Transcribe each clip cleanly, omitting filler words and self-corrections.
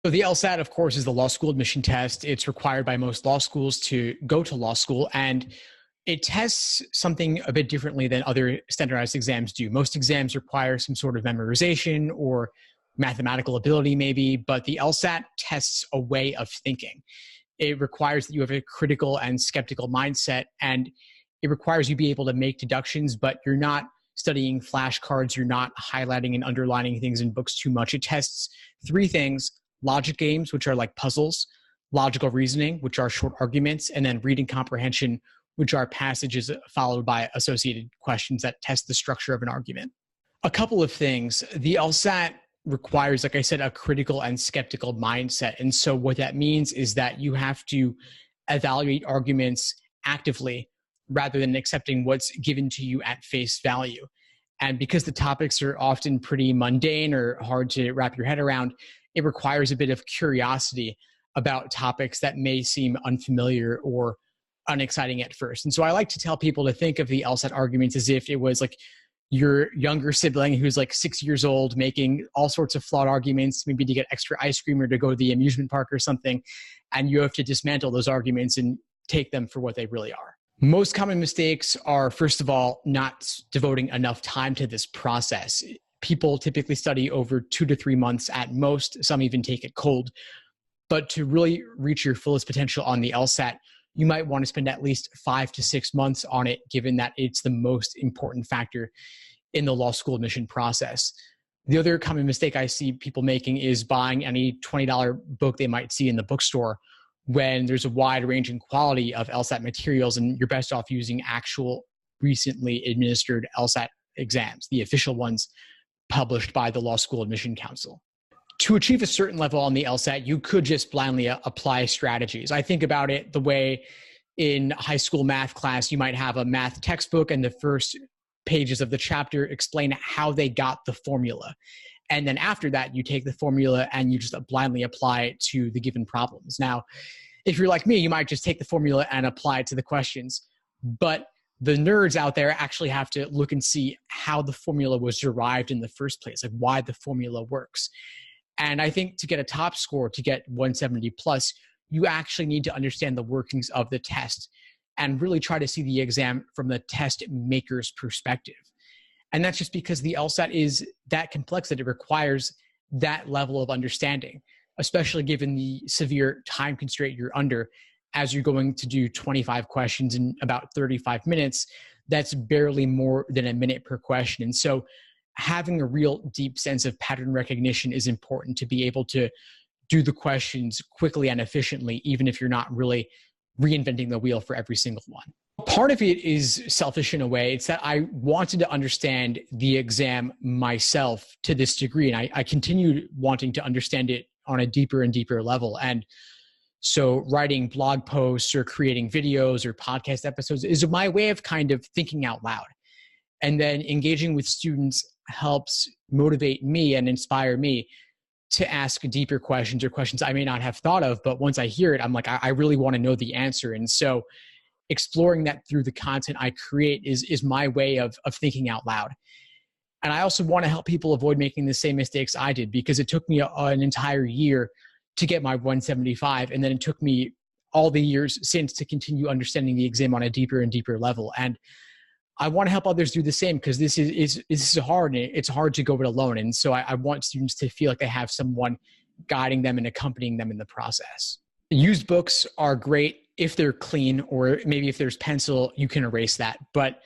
So the LSAT, of course, is the law school admission test. It's required by most law schools to go to law school, and it tests something a bit differently than other standardized exams do. Most exams require some sort of memorization or mathematical ability maybe, but the LSAT tests a way of thinking. It requires that you have a critical and skeptical mindset, and it requires you be able to make deductions, but you're not studying flashcards. You're not highlighting and underlining things in books too much. It tests three things: logic games, which are like puzzles; logical reasoning, which are short arguments; and then reading comprehension, which are passages followed by associated questions that test the structure of an argument. A couple of things. The LSAT requires, like I said, a critical and skeptical mindset. And so what that means is that you have to evaluate arguments actively rather than accepting what's given to you at face value. And because the topics are often pretty mundane or hard to wrap your head around, it requires a bit of curiosity about topics that may seem unfamiliar or unexciting at first. And so I like to tell people to think of the LSAT arguments as if it was like your younger sibling who's like 6 years old making all sorts of flawed arguments, maybe to get extra ice cream or to go to the amusement park or something. And you have to dismantle those arguments and take them for what they really are. Most common mistakes are, first of all, not devoting enough time to this process. People typically study over 2 to 3 months at most. Some even take it cold. But to really reach your fullest potential on the LSAT, you might want to spend at least 5 to 6 months on it, given that it's the most important factor in the law school admission process. The other common mistake I see people making is buying any $20 book they might see in the bookstore when there's a wide ranging quality of LSAT materials, and you're best off using actual recently administered LSAT exams, the official ones published by the Law School Admission Council. To achieve a certain level on the LSAT, you could just blindly apply strategies. I think about it the way in high school math class, you might have a math textbook and the first pages of the chapter explain how they got the formula. And then after that, you take the formula and you just blindly apply it to the given problems. Now, if you're like me, you might just take the formula and apply it to the questions. But the nerds out there actually have to look and see how the formula was derived in the first place, like why the formula works. And I think to get a top score, to get 170 plus, you actually need to understand the workings of the test and really try to see the exam from the test maker's perspective. And that's just because the LSAT is that complex that it requires that level of understanding, especially given the severe time constraint you're under as you're going to do 25 questions in about 35 minutes. That's barely more than a minute per question. And so having a real deep sense of pattern recognition is important to be able to do the questions quickly and efficiently, even if you're not really reinventing the wheel for every single one. Part of it is selfish in a way. It's that I wanted to understand the exam myself to this degree, and I continued wanting to understand it on a deeper and deeper level. And so writing blog posts or creating videos or podcast episodes is my way of kind of thinking out loud. And then engaging with students helps motivate me and inspire me to ask deeper questions or questions I may not have thought of. But once I hear it, I'm like, I really want to know the answer. And so exploring that through the content I create is my way of thinking out loud. And I also want to help people avoid making the same mistakes I did, because it took me an entire year to get my 175. And then it took me all the years since to continue understanding the exam on a deeper and deeper level. And I want to help others do the same, because this is hard, and it's hard to go it alone. And so I want students to feel like they have someone guiding them and accompanying them in the process. Used books are great if they're clean, or maybe if there's pencil, you can erase that. But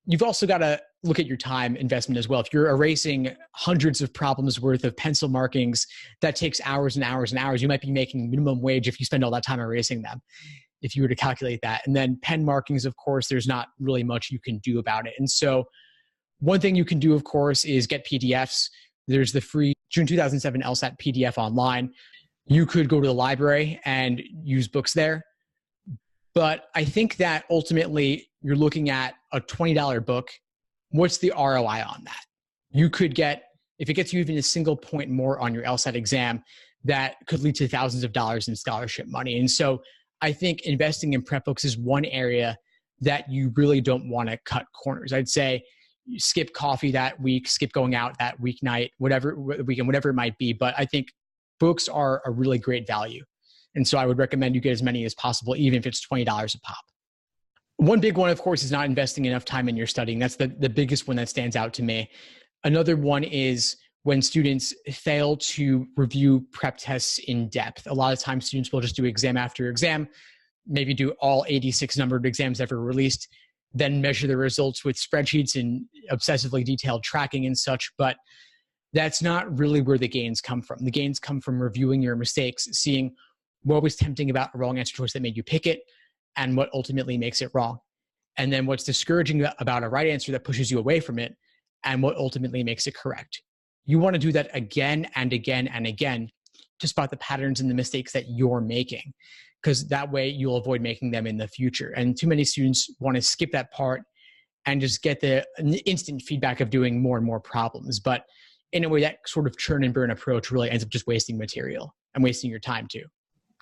you've also got to look at your time investment as well. If you're erasing hundreds of problems worth of pencil markings, that takes hours and hours and hours. You might be making minimum wage if you spend all that time erasing them, if you were to calculate that. And then pen markings, of course, there's not really much you can do about it. And so one thing you can do, of course, is get PDFs. There's the free June 2007 LSAT PDF online. You could go to the library and use books there. But I think that ultimately you're looking at a $20 book. What's the ROI on that? You could get, if it gets you even a single point more on your LSAT exam, that could lead to thousands of dollars in scholarship money. And so I think investing in prep books is one area that you really don't want to cut corners. I'd say you skip coffee that week, skip going out that weeknight, whatever weekend, whatever it might be. But I think books are a really great value. And so I would recommend you get as many as possible, even if it's $20 a pop. One big one, of course, is not investing enough time in your studying. That's the biggest one that stands out to me. Another one is when students fail to review prep tests in depth. A lot of times students will just do exam after exam, maybe do all 86 numbered exams ever released, then measure the results with spreadsheets and obsessively detailed tracking and such. But that's not really where the gains come from. The gains come from reviewing your mistakes, seeing what was tempting about a wrong answer choice that made you pick it, and what ultimately makes it wrong. And then what's discouraging about a right answer that pushes you away from it, and what ultimately makes it correct. You want to do that again and again and again to spot the patterns and the mistakes that you're making, because that way you'll avoid making them in the future. And too many students want to skip that part and just get the instant feedback of doing more and more problems. But in a way, that sort of churn and burn approach really ends up just wasting material and wasting your time too.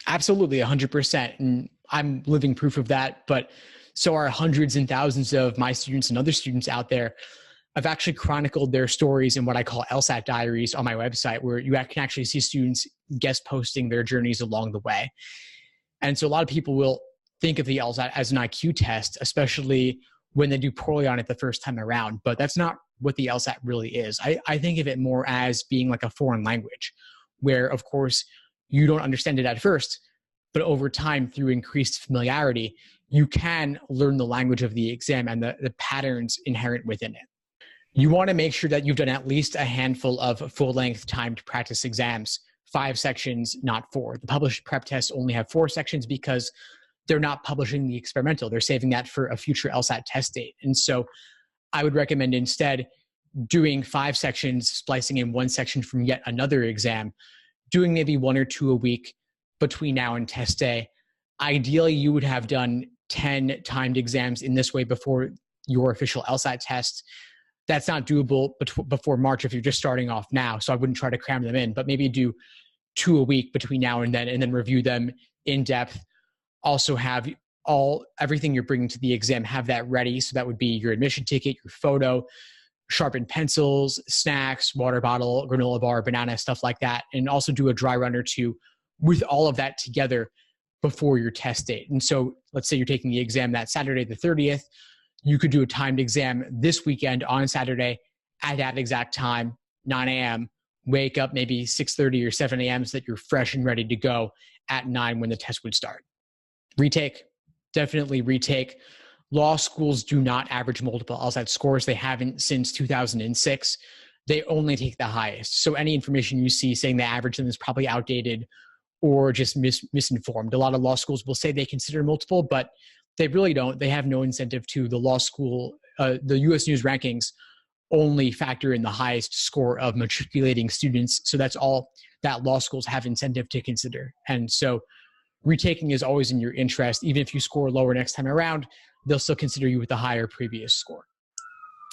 Absolutely, 100%. And I'm living proof of that. But so are hundreds and thousands of my students and other students out there. I've actually chronicled their stories in what I call LSAT diaries on my website, where you can actually see students guest posting their journeys along the way. And so a lot of people will think of the LSAT as an IQ test, especially when they do poorly on it the first time around. But that's not what the LSAT really is. I think of it more as being like a foreign language, where, of course, you don't understand it at first, but over time, through increased familiarity, you can learn the language of the exam and the patterns inherent within it. You want to make sure that you've done at least a handful of full-length timed practice exams, 5 sections, not 4. The published prep tests only have 4 sections because they're not publishing the experimental. They're saving that for a future LSAT test date. And so I would recommend instead doing 5 sections, splicing in 1 section from yet another exam, doing maybe 1 or 2 a week between now and test day. Ideally, you would have done 10 timed exams in this way before your official LSAT test. That's not doable before March if you're just starting off now, so I wouldn't try to cram them in, but maybe do 2 a week between now and then review them in depth. Also have everything you're bringing to the exam, have that ready. So that would be your admission ticket, your photo, sharpened pencils, snacks, water bottle, granola bar, banana, stuff like that. And also do a dry run or 2 with all of that together before your test date. And so let's say you're taking the exam that Saturday, the 30th, you could do a timed exam this weekend on Saturday at that exact time, 9 a.m., wake up maybe 6:30 or 7 a.m. so that you're fresh and ready to go at 9 when the test would start. Retake, definitely retake. Law schools do not average multiple LSAT scores. They haven't since 2006. They only take the highest. So any information you see saying they average them is probably outdated or just misinformed. A lot of law schools will say they consider multiple, but they really don't. They have no incentive to. The law school, the U.S. News rankings only factor in the highest score of matriculating students. So that's all that law schools have incentive to consider. And so retaking is always in your interest. Even if you score lower next time around, they'll still consider you with the higher previous score.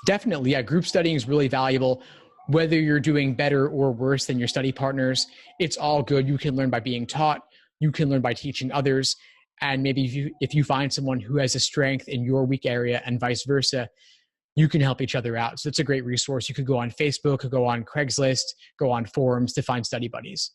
Definitely, yeah, group studying is really valuable. Whether you're doing better or worse than your study partners, it's all good. You can learn by being taught. You can learn by teaching others. And maybe if you find someone who has a strength in your weak area and vice versa, you can help each other out. So it's a great resource. You could go on Facebook, could go on Craigslist, go on forums to find study buddies.